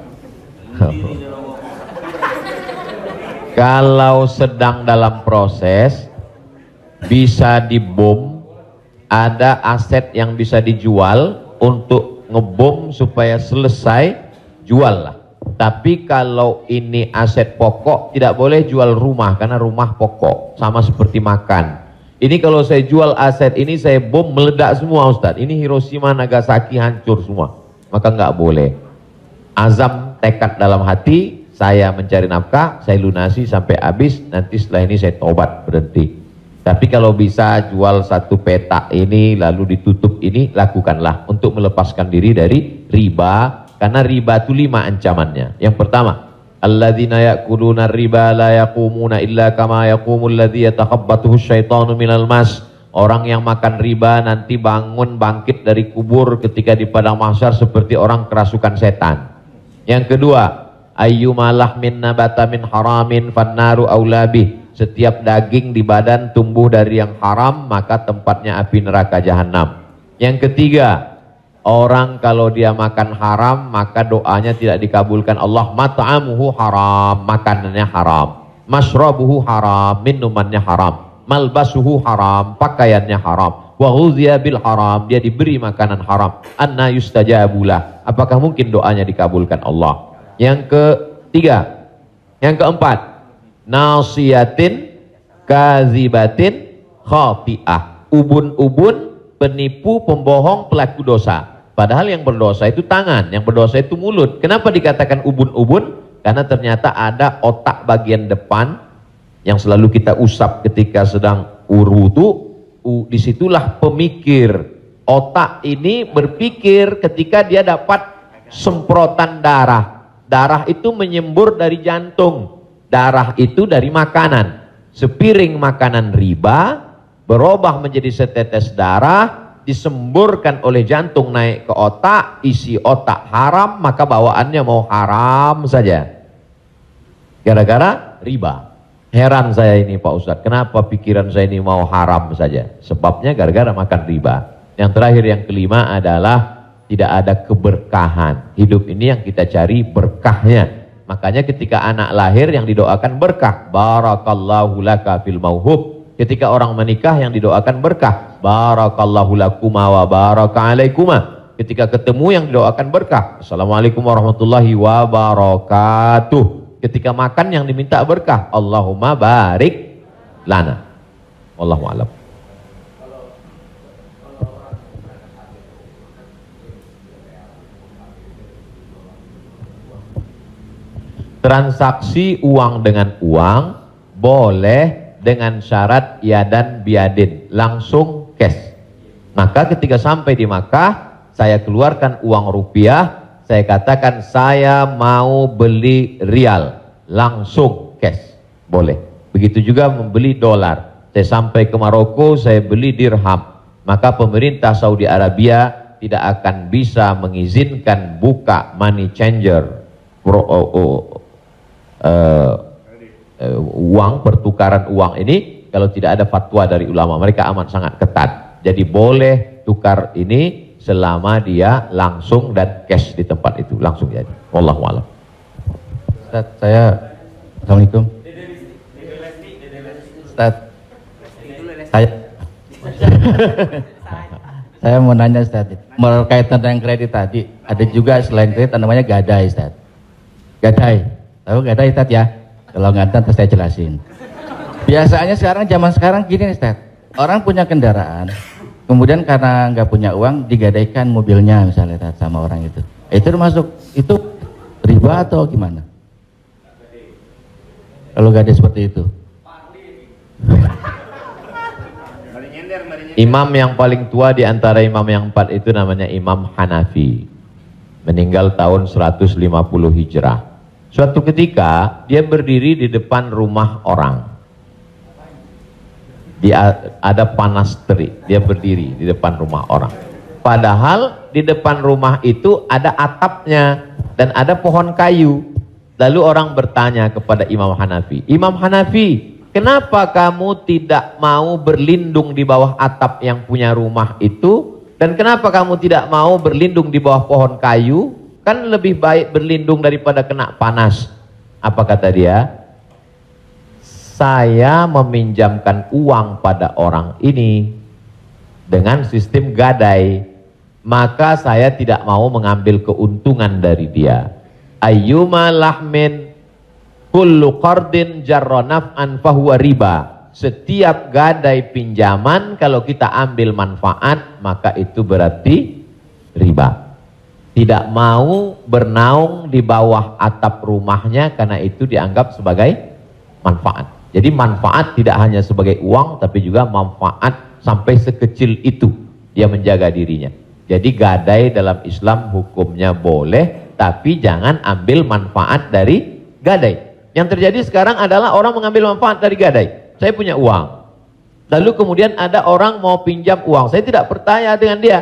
Kalau sedang dalam proses bisa dibom, ada aset yang bisa dijual untuk ngebom supaya selesai, jual lah. Tapi kalau ini aset pokok tidak boleh jual rumah karena rumah pokok, sama seperti makan. Ini kalau saya jual aset ini saya bom meledak semua Ustadz. Ini Hiroshima Nagasaki hancur semua, maka nggak boleh. Azam tekad dalam hati, saya mencari nafkah, saya lunasi sampai habis, nanti setelah ini saya tobat berhenti. Tapi kalau bisa jual satu petak ini lalu ditutup ini, lakukanlah untuk melepaskan diri dari riba, karena riba itu 5 ancamannya. Yang pertama, alladzina ya'kuluna riba la yaqumuna illa kama yaqumul ladzi yatakhabbathu syaitanu minal mas. Orang yang makan riba nanti bangun bangkit dari kubur ketika di padang mahsyar seperti orang kerasukan setan. Yang kedua, ayyuma lahmin nabata min haramin fannaru aulabih. Setiap daging di badan tumbuh dari yang haram, maka tempatnya api neraka jahanam. Yang ketiga, orang kalau dia makan haram, maka doanya tidak dikabulkan Allah. Mat'amuhu haram, makanannya haram. Mashrabuhu haram, minumannya haram. Malbasuhu haram, pakaiannya haram. Wa ghuziya bil haram, dia diberi makanan haram. Anna yustajabulah, apakah mungkin doanya dikabulkan Allah? Yang ketiga, yang keempat, nasiyatin kazibatin khati'ah. Ubun-ubun, penipu, pembohong, pelaku dosa. Padahal yang berdosa itu tangan, yang berdosa itu mulut. Kenapa dikatakan ubun-ubun? Karena ternyata ada otak bagian depan yang selalu kita usap ketika sedang wudu. Disitulah pemikir. Otak ini berpikir ketika dia dapat semprotan darah. Darah itu menyembur dari jantung. Darah itu dari makanan. Sepiring makanan riba berubah menjadi setetes darah, disemburkan oleh jantung naik ke otak, isi otak haram, maka bawaannya mau haram saja. Gara-gara riba. Heran saya ini Pak Ustadz, kenapa pikiran saya ini mau haram saja? Sebabnya gara-gara makan riba. Yang terakhir, yang kelima adalah tidak ada keberkahan. Hidup ini yang kita cari berkahnya. Makanya ketika anak lahir yang didoakan berkah, barakallahu laka fil mauhub. Ketika orang menikah yang didoakan berkah, barakallahu lakuma wa baraka alaikuma. Ketika ketemu yang didoakan berkah, assalamualaikum warahmatullahi wabarakatuh. Ketika makan yang diminta berkah, Allahumma barik lana. Wallahu a'lam. Transaksi uang dengan uang boleh dengan syarat yadan biadin, langsung cash. Maka ketika sampai di Makkah, saya keluarkan uang rupiah, saya katakan saya mau beli rial, langsung cash, boleh. Begitu juga membeli dolar. Saya sampai ke Maroko, saya beli dirham. Maka pemerintah Saudi Arabia tidak akan bisa mengizinkan buka money changer, uang, pertukaran uang ini kalau tidak ada fatwa dari ulama. Mereka amat sangat ketat. Jadi boleh tukar ini selama dia langsung dan cash di tempat itu, langsung jadi. Wallahu a'lam.
Ustaz, Assalamualaikum. Ustaz, saya mau nanya Ustaz, berkaitan dengan kredit tadi, ada juga selain kredit namanya gadai Ustaz. Gadai, tahu gadai Ustaz ya? Kalau nggak tahu saya jelasin. Biasanya zaman sekarang gini Ustaz, orang punya kendaraan, kemudian karena nggak punya uang digadaikan mobilnya misalnya Ustaz, sama orang itu. Itu termasuk itu riba atau gimana? Kalau gadai seperti itu.
Imam yang paling tua di antara imam yang 4 itu namanya Imam Hanafi. Meninggal tahun 150 Hijrah. Suatu ketika dia berdiri di depan rumah orang. Ada panas terik, dia berdiri di depan rumah orang. Padahal di depan rumah itu ada atapnya dan ada pohon kayu. Lalu orang bertanya kepada Imam Hanafi, Imam Hanafi, kenapa kamu tidak mau berlindung di bawah atap yang punya rumah itu? Dan kenapa kamu tidak mau berlindung di bawah pohon kayu? Kan lebih baik berlindung daripada kena panas. Apa kata dia? Saya meminjamkan uang pada orang ini dengan sistem gadai, maka saya tidak mau mengambil keuntungan dari dia. Ayyuma lahmin kullu qardin jarra naf'an fahuwa riba. Setiap gadai pinjaman kalau kita ambil manfaat maka itu berarti riba. Tidak mau bernaung di bawah atap rumahnya karena itu dianggap sebagai manfaat. Jadi manfaat tidak hanya sebagai uang tapi juga manfaat sampai sekecil itu dia menjaga dirinya. Jadi gadai dalam Islam hukumnya boleh, tapi jangan ambil manfaat dari gadai. Yang terjadi sekarang adalah orang mengambil manfaat dari gadai. Saya punya uang, lalu kemudian ada orang mau pinjam uang, saya tidak percaya dengan dia.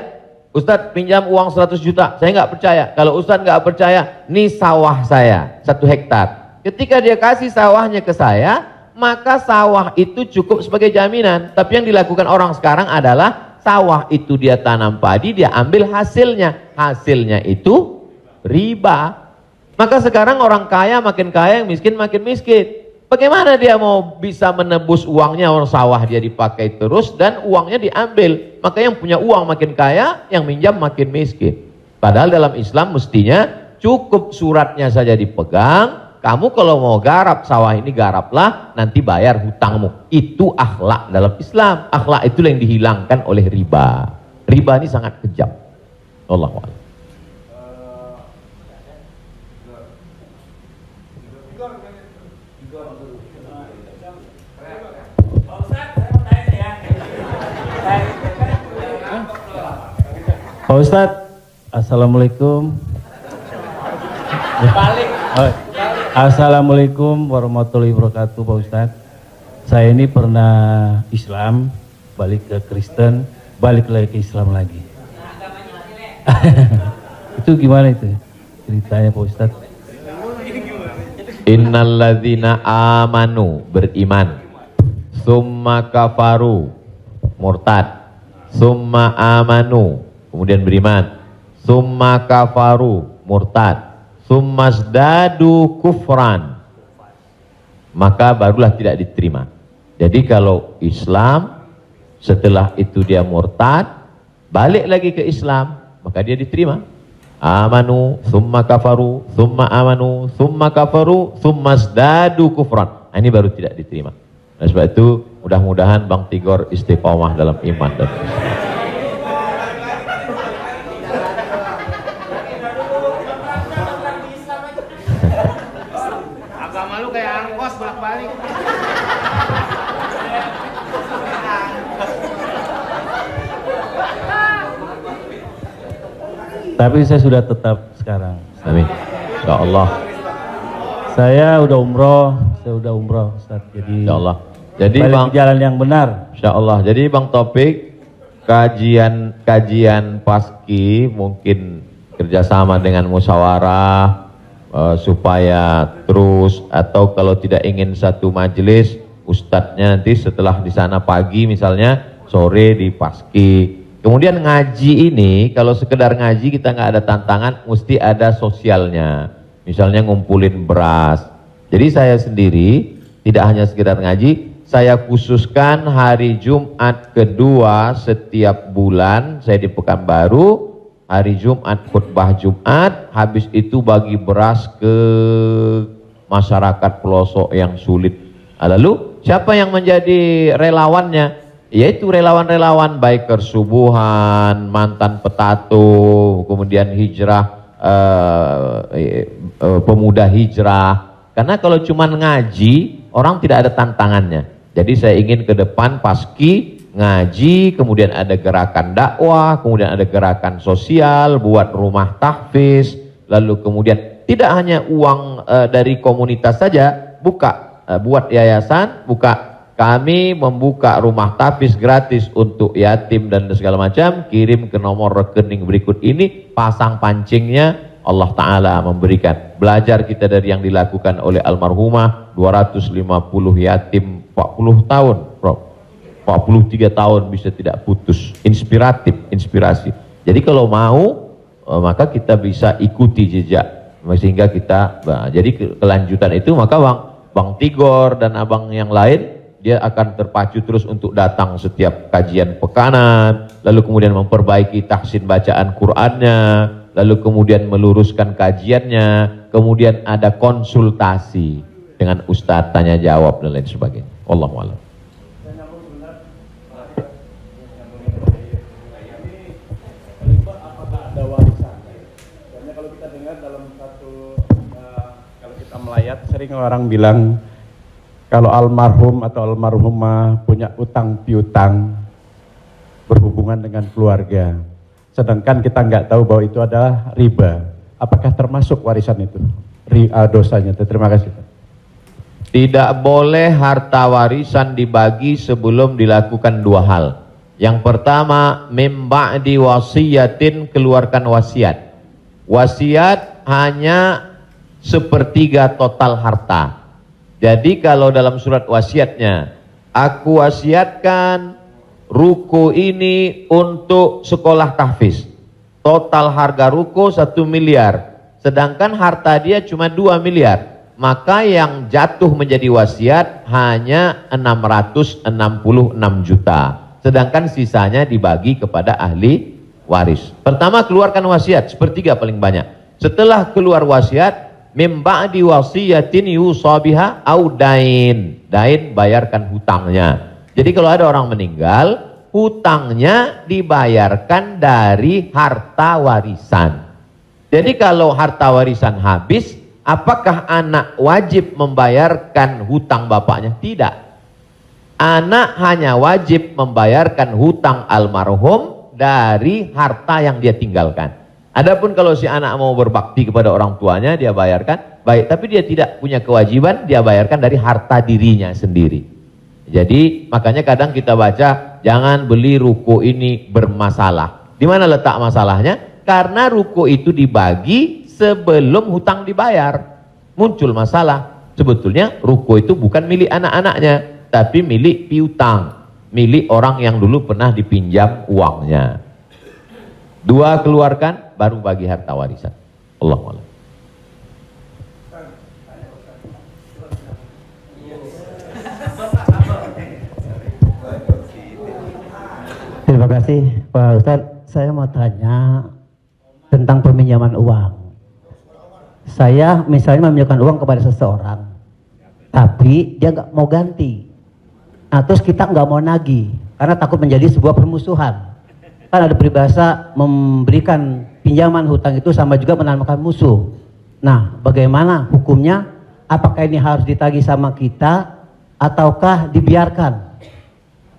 Ustadz pinjam uang 100 juta, saya nggak percaya. Kalau Ustadz nggak percaya, ini sawah saya 1 hektar. Ketika dia kasih sawahnya ke saya, maka sawah itu cukup sebagai jaminan. Tapi yang dilakukan orang sekarang adalah sawah itu dia tanam padi, dia ambil hasilnya. Hasilnya itu riba. Maka sekarang orang kaya makin kaya, yang miskin makin miskin. Bagaimana dia mau bisa menebus uangnya, orang sawah dia dipakai terus dan uangnya diambil. Maka yang punya uang makin kaya, yang minjam makin miskin. Padahal dalam Islam mestinya cukup suratnya saja dipegang. Kamu kalau mau garap sawah ini garaplah, nanti bayar hutangmu. Itu akhlak dalam Islam. Akhlak itu yang dihilangkan oleh riba. Riba ini sangat kejam. Allahu a'lam.
Pak Ustadz, Assalamualaikum. Assalamualaikum warahmatullahi wabarakatuh Pak Ustadz. Saya ini pernah Islam, balik ke Kristen, balik lagi ke Islam lagi. Itu gimana itu ceritanya Pak Ustadz?
Innalladzina amanu, beriman, summa kafaru, murtad, summa amanu, kemudian beriman, summa kafaru, murtad, summa zdadu kufran, maka barulah tidak diterima. Jadi kalau Islam, setelah itu dia murtad, balik lagi ke Islam, maka dia diterima. Amanu, summa kafaru, summa amanu, summa kafaru, summa zdadu kufran. Nah, ini baru tidak diterima. Nah, sebab itu mudah-mudahan Bang Tigor istiqomah dalam iman dan Islam.
Agama lu kayak angkos bolak-balik.
Tapi saya sudah tetap sekarang.
Amin. Insya Allah.
Saya udah umroh, Ustaz. Jadi
Insya Allah. Jadi
balik
Bang,
ke jalan yang benar.
Insya Allah. Jadi Bang Topik, kajian paski mungkin kerjasama dengan musyawarah supaya terus, atau kalau tidak ingin satu majelis, ustadznya nanti setelah di sana pagi misalnya, sore di paski. Kemudian ngaji ini, kalau sekedar ngaji kita nggak ada tantangan, mesti ada sosialnya. Misalnya ngumpulin beras. Jadi saya sendiri tidak hanya sekedar ngaji, saya khususkan hari Jumat kedua setiap bulan, saya di Pekanbaru, hari Jumat khutbah Jumat, habis itu bagi beras ke masyarakat pelosok yang sulit. Lalu siapa yang menjadi relawannya? Yaitu relawan-relawan Biker Subuhan, mantan petato, kemudian hijrah, pemuda hijrah. Karena kalau cuma ngaji, orang tidak ada tantangannya. Jadi saya ingin ke depan paski ngaji, kemudian ada gerakan dakwah, kemudian ada gerakan sosial, buat rumah tahfiz, lalu kemudian tidak hanya uang dari komunitas saja, buat yayasan, kami membuka rumah tahfiz gratis untuk yatim dan segala macam, kirim ke nomor rekening berikut ini, pasang pancingnya, Allah Ta'ala memberikan. Belajar kita dari yang dilakukan oleh almarhumah, 250 yatim 40 tahun, Prof. 43 tahun bisa tidak putus. Inspirasi. Jadi kalau mau, maka kita bisa ikuti jejak. Sehingga kita, jadi kelanjutan itu, maka Bang Tigor dan abang yang lain, dia akan terpacu terus untuk datang setiap kajian pekanan, lalu kemudian memperbaiki tahsin bacaan Qur'annya, lalu kemudian meluruskan kajiannya, kemudian ada konsultasi dengan ustadz, tanya jawab dan lain sebagainya. Wallahu a'lam.
Apakah ada warisan? Karena kalau kita dengar dalam satu, kalau kita melayat, sering orang bilang kalau almarhum atau almarhumah punya utang piutang berhubungan dengan keluarga, sedangkan kita nggak tahu bahwa itu adalah riba, apakah termasuk warisan itu dosanya? Terima kasih.
Tidak boleh harta warisan dibagi sebelum dilakukan dua hal. Yang pertama, mim ba'di wasiyatin, keluarkan wasiat. Wasiat hanya sepertiga total harta. Jadi kalau dalam surat wasiatnya, aku wasiatkan ruko ini untuk sekolah tahfiz. Total harga ruko 1 miliar. Sedangkan harta dia cuma 2 miliar. Maka yang jatuh menjadi wasiat hanya 666 juta. Sedangkan sisanya dibagi kepada ahli waris. Pertama, keluarkan wasiat, sepertiga paling banyak. Setelah keluar wasiat, mim ba'di wasiyatin yusabiha au dain. Dain, bayarkan hutangnya. Jadi kalau ada orang meninggal, hutangnya dibayarkan dari harta warisan. Jadi kalau harta warisan habis, apakah anak wajib membayarkan hutang bapaknya? Tidak. Anak hanya wajib membayarkan hutang almarhum dari harta yang dia tinggalkan. Adapun kalau si anak mau berbakti kepada orang tuanya, dia bayarkan, baik. Tapi dia tidak punya kewajiban, dia bayarkan dari harta dirinya sendiri. Jadi makanya kadang kita baca, jangan beli ruko ini bermasalah. Di mana letak masalahnya? Karena ruko itu dibagi sebelum hutang dibayar. Muncul masalah. Sebetulnya ruko itu bukan milik anak-anaknya, tapi milik piutang. milik orang yang dulu pernah dipinjam uangnya. 2 keluarkan, baru bagi harta warisan. Allahu a'lam.
Terima kasih Pak Ustadz. Saya mau tanya tentang peminjaman uang. Saya misalnya meminjamkan uang kepada seseorang, tapi dia nggak mau ganti. Nah, terus kita nggak mau nagih karena takut menjadi sebuah permusuhan. Kan ada peribahasa memberikan pinjaman hutang itu sama juga menanamkan musuh. Nah, bagaimana hukumnya? Apakah ini harus ditagih sama kita ataukah dibiarkan?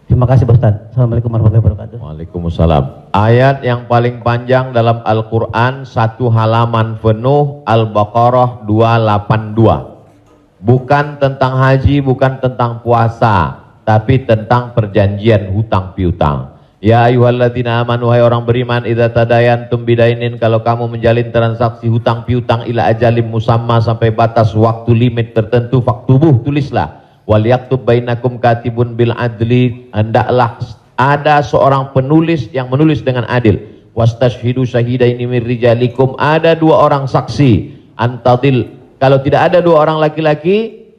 Terima kasih Pak Ustadz. Assalamualaikum warahmatullahi wabarakatuh.
Waalaikumsalam. Ayat yang paling panjang dalam Al-Quran, 1 halaman penuh, Al-Baqarah 282. Bukan tentang haji, bukan tentang puasa, tapi tentang perjanjian hutang piutang. Ya ayyuhalladzina amanu, wahai orang beriman, idza tadayantum bidainin, kalau kamu menjalin transaksi hutang piutang ila ajalim musamma, sampai batas waktu limit tertentu, faktubuh, tulislah. Wal yaktub bainakum katibun bil adli, hendaklah ada seorang penulis yang menulis dengan adil. Wastashhidu syahidaini min rijalikum, ada 2 orang saksi. Antadil, kalau tidak ada 2 orang laki-laki,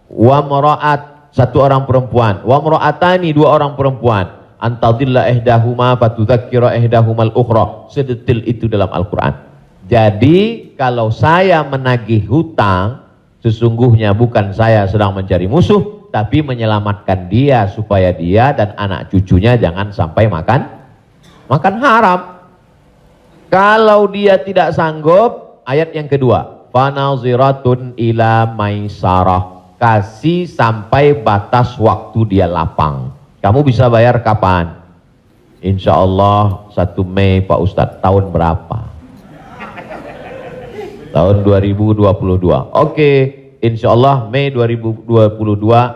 wa maraat, 1 orang perempuan, wa maraatani, 2 orang perempuan. Antadilla ihdahuma fatudzakkira ihdahumal ukhra. Sedetil itu dalam Al-Qur'an. Jadi kalau saya menagih hutang, sesungguhnya bukan saya sedang mencari musuh, tapi menyelamatkan dia supaya dia dan anak cucunya jangan sampai makan haram. Kalau dia tidak sanggup, ayat yang kedua, fanaziratun ila maisarah, kasih sampai batas waktu dia lapang. Kamu bisa bayar kapan? Insya Allah 1 Mei Pak Ustadz. Tahun berapa? Tahun 2022. Oke, insya Allah Mei 2022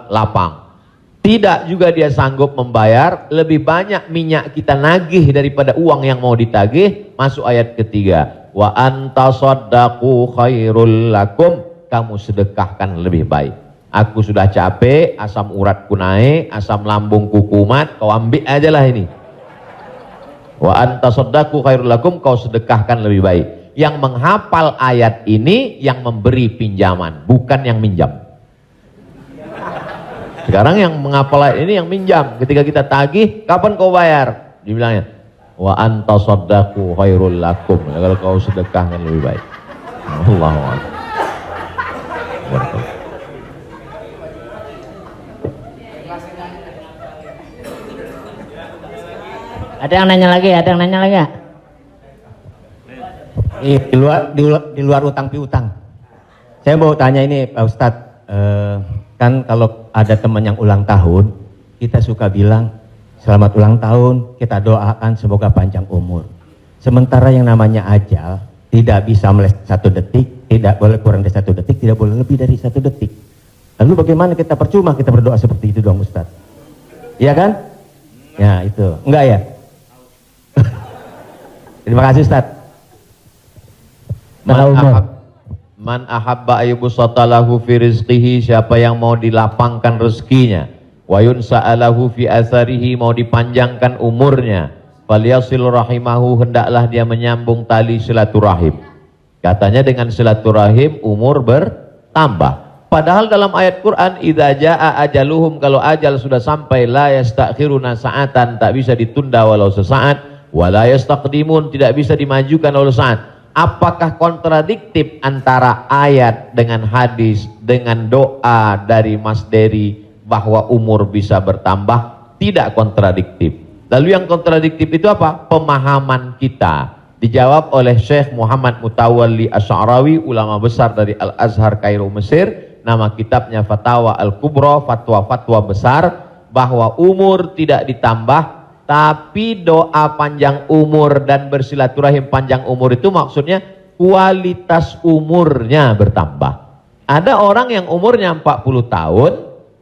lapang. Tidak juga dia sanggup membayar, lebih banyak minyak kita nagih daripada uang yang mau ditagih. Masuk ayat ketiga. Wa antasaddaqu khairul lakum, kamu sedekahkan lebih baik. Aku sudah capek, asam uratku naik, asam lambungku kumat, kau ambil aja lah ini. Wa antasaddaqu khairul lakum, kau sedekahkan lebih baik. Yang menghafal ayat ini yang memberi pinjaman, bukan yang minjam. Sekarang yang menghafal ayat ini yang minjam. Ketika kita tagih, kapan kau bayar? Dibilangnya, wa antasaddaqu khairul lakum, kalau kau sedekahkan lebih baik. Allahu akbar.
Ada yang nanya lagi? Ada yang nanya lagi ya?
Di luar utang piutang. Saya mau tanya ini Pak Ustadz, kan kalau ada teman yang ulang tahun, kita suka bilang selamat ulang tahun, kita doakan semoga panjang umur. Sementara yang namanya ajal tidak bisa meleset 1 detik, tidak boleh kurang dari 1 detik, tidak boleh lebih dari 1 detik. Lalu bagaimana kita percuma kita berdoa seperti itu dong Ustadz? Iya kan? Ya itu, enggak ya? Terima kasih Ustaz.
Man ahabba ayyubsata lahu fi rizqihi, siapa yang mau dilapangkan rezekinya, wa yunsa'alahu fi atharihi, mau dipanjangkan umurnya, falyasil rahimahu, hendaklah dia menyambung tali silaturahim. Katanya dengan silaturahim umur bertambah. Padahal dalam ayat Quran, idza jaa ajaluhum, kalau ajal sudah sampai, la yastakhiruna sa'atan, tak bisa ditunda walau sesaat, wala yastaqdimun, tidak bisa dimajukan oleh saat. Apakah kontradiktif antara ayat dengan hadis dengan doa dari Mas Dery bahwa umur bisa bertambah? Tidak kontradiktif. Lalu yang kontradiktif itu apa? Pemahaman kita. Dijawab oleh Syekh Muhammad Mutawalli Asy'arawi, ulama besar dari Al-Azhar Kairo Mesir. Nama kitabnya Fatawa Al-Kubra, fatwa-fatwa besar, bahwa umur tidak ditambah, tapi doa panjang umur dan bersilaturahim panjang umur itu maksudnya kualitas umurnya bertambah. Ada orang yang umurnya 40 tahun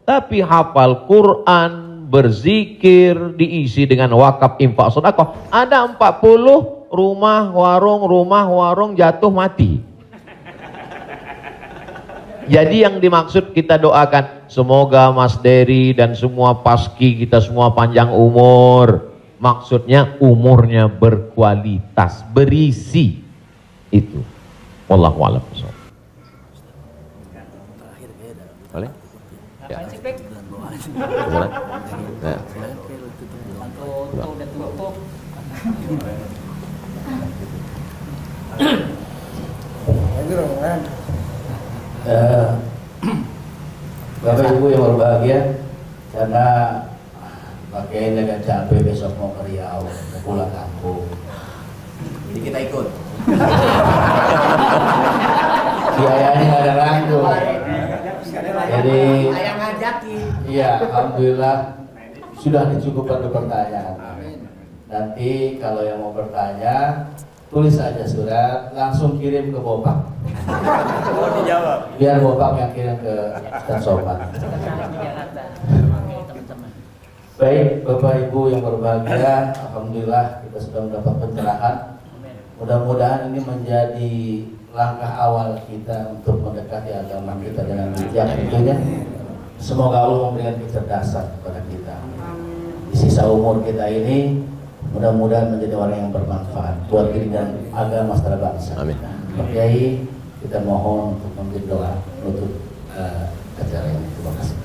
tapi hafal Quran, berzikir, diisi dengan wakaf, infak, sedekah. Ada 40 rumah warung jatuh mati. Jadi yang dimaksud kita doakan, semoga Mas Dery dan semua paski kita semua panjang umur. Maksudnya umurnya berkualitas, berisi. Itu. Wallahu a'lam. Boleh? Ya. Boleh? Nah.
Bapak Ibu yang berbahagia, karena Pak Kiai agak capek besok mau ke Riau, mau pulang kampung. Jadi kita ikut. Biayanya nggak ada rangkul. Jadi, iya, alhamdulillah sudah dicukupkan untuk pertanyaan. Nanti kalau yang mau bertanya, tulis aja surat, langsung kirim ke Bopak. Biar Bopak yang kirim ke Ustaz Somad. Baik, Bapak Ibu yang berbahagia, alhamdulillah kita sudah mendapat pencerahan. Mudah-mudahan ini menjadi langkah awal kita untuk mendekati agama kita dengan bijak tentunya. Semoga Allah memberikan kecerdasan kepada kita. Di sisa umur kita ini, mudah-mudahan menjadi orang yang bermanfaat buat diri dan agama secara bangsa.
Amin.
Pak Kiai, kita mohon untuk memberi doa untuk acara ini. Terima kasih.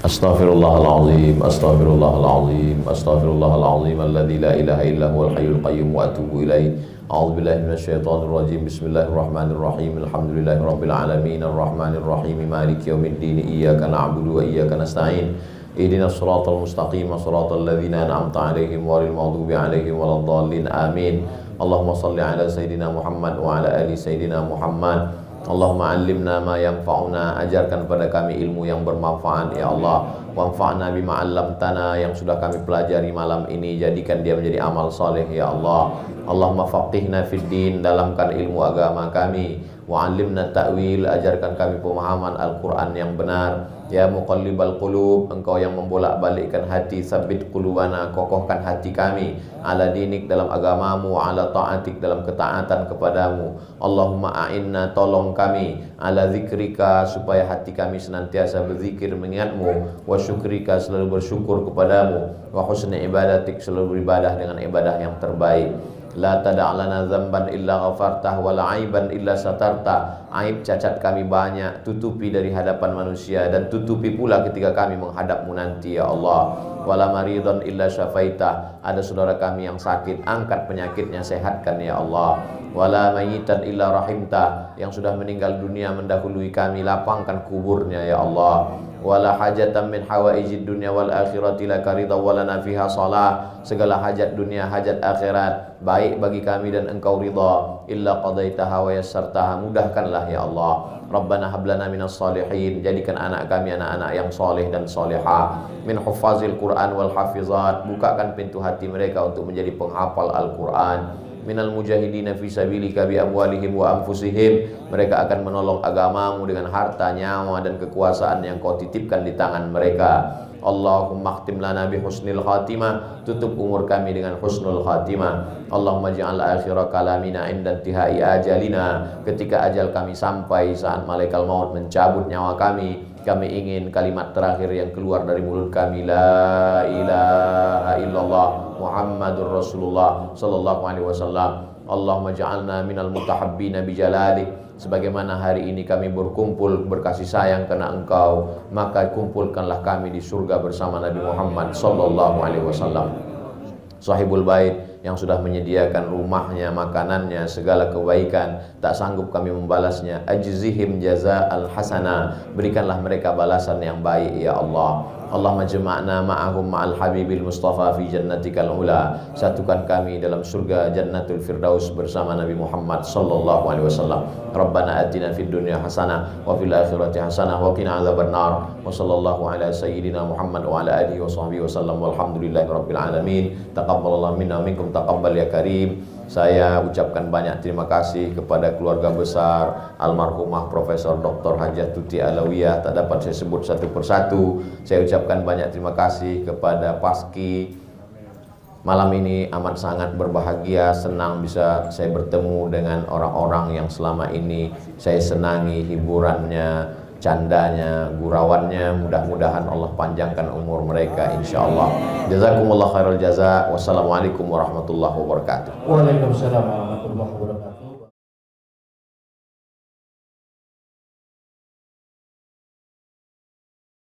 Astaghfirullahaladzim, astaghfirullahaladzim, astaghfirullahaladzim, alladzi la ilaha illa huwal hayyul qayyum wa atubu ilaih. A'udzubillahi minasyaitonir rajim. Bismillahirrahmanirrahim. Alhamdulillahirabbil alamin, arrahmanir rahim, maliki yaumiddin. Iyyaka na'budu wa iyyaka nasta'in. Ihdinas siratal mustaqim, siratal ladzina an'amta 'alaihim ghairil maghdubi 'alaihim waladdallin. Amin. Allahumma shalli ala sayidina Muhammad wa ala ali sayidina Muhammad. Allahumma 'allimna ma yanfa'una, ajarkan pada kami ilmu yang bermanfaat ya Allah. Wanfa'na bima 'allamtana, yang sudah kami pelajari malam ini jadikan dia menjadi amal saleh ya Allah. Allahumma faqihna fid din, dalamkan ilmu agama kami. Wa 'allimna ta'wil, ajarkan kami pemahaman Al-Qur'an yang benar. Ya muqallibal qulub, engkau yang membolak-balikkan hati, sabbit qulubana, kokohkan hati kami ala dinik, dalam agamamu, ala ta'atik, dalam ketaatan kepadamu. Allahumma a'inna, tolong kami ala zikrika, supaya hati kami senantiasa berzikir mengingatmu, wa syukrika, selalu bersyukur kepadamu, wa husni ibadatik, selalu beribadah dengan ibadah yang terbaik. La tada'lana zamban illa ghafartah, wa la aiban illa satartah. Aib cacat kami banyak, tutupi dari hadapan manusia, dan tutupi pula ketika kami menghadapmu nanti ya Allah. Wala maridhan illa syafaitah, ada saudara kami yang sakit, angkat penyakitnya, sehatkan ya Allah. Wala mayitan illa rahimtah, yang sudah meninggal dunia mendahului kami, lapangkan kuburnya ya Allah. Wala hajatan min hawaijid dunya wal akhirati laka ridha wa lana fiha salah, segala hajat dunia hajat akhirat baik bagi kami dan engkau ridha, illa qadaitaha wa yassartaha, mudahkanlah ya Allah. Rabbana hablana minas salihin, jadikan anak kami anak-anak yang soleh dan solehah, min huffazil Quran wal hafizat, bukakan pintu hati mereka untuk menjadi penghafal Al-Quran. Minal mujahidina fi sabilika bi amwalihim wa anfusihim, mereka akan menolong agamamu dengan harta, nyawa dan kekuasaan yang kau titipkan di tangan mereka. Allahumma khtim lana bi husnil khatimah, tutup umur kami dengan husnul khatimah. Allahumma ja'al akhira kalamina inda intihai ajalina, ketika ajal kami sampai, saat malaikat maut mencabut nyawa kami ingin kalimat terakhir yang keluar dari mulut kami, la ilaha illallah Muhammadur Rasulullah sallallahu alaihi wasallam. Allahumma ja'alna minal mutahabbina bijalalik, sebagaimana hari ini kami berkumpul berkasih sayang karena engkau, maka kumpulkanlah kami di surga bersama Nabi Muhammad sallallahu alaihi wasallam. Sahibul bait yang sudah menyediakan rumahnya, makanannya, segala kebaikan, tak sanggup kami membalasnya. Ajzihim jaza'al hasanah, berikanlah mereka balasan yang baik ya Allah. Allahumma jama'na ma'ahum ma'al habibil mustafa fi jannatikal ula, satukan kami dalam surga jannatul firdaus bersama Nabi Muhammad sallallahu alaihi wasallam. Rabbana atina fid dunya hasanah wa fil akhirati hasanah wa qina adzabannar. Wa sallallahu ala sayyidina Muhammad wa ala alihi wa sahbihi wasallam, walhamdulillahi rabbil alamin. Taqabbalallahu minna minkum taqabbal ya karim. Saya ucapkan banyak terima kasih kepada keluarga besar almarhumah Profesor Dr. Hajah Tuti Alawiyah, tak dapat saya sebut satu persatu. Saya ucapkan banyak terima kasih kepada Paski. Malam ini amat sangat berbahagia, senang bisa saya bertemu dengan orang-orang yang selama ini saya senangi hiburannya, candanya, gurauannya. Mudah-mudahan Allah panjangkan umur mereka insyaallah. Jazakumullah khairul jaza. Wassalamualaikum warahmatullahi wabarakatuh.
Waalaikumsalam warahmatullahi wabarakatuh.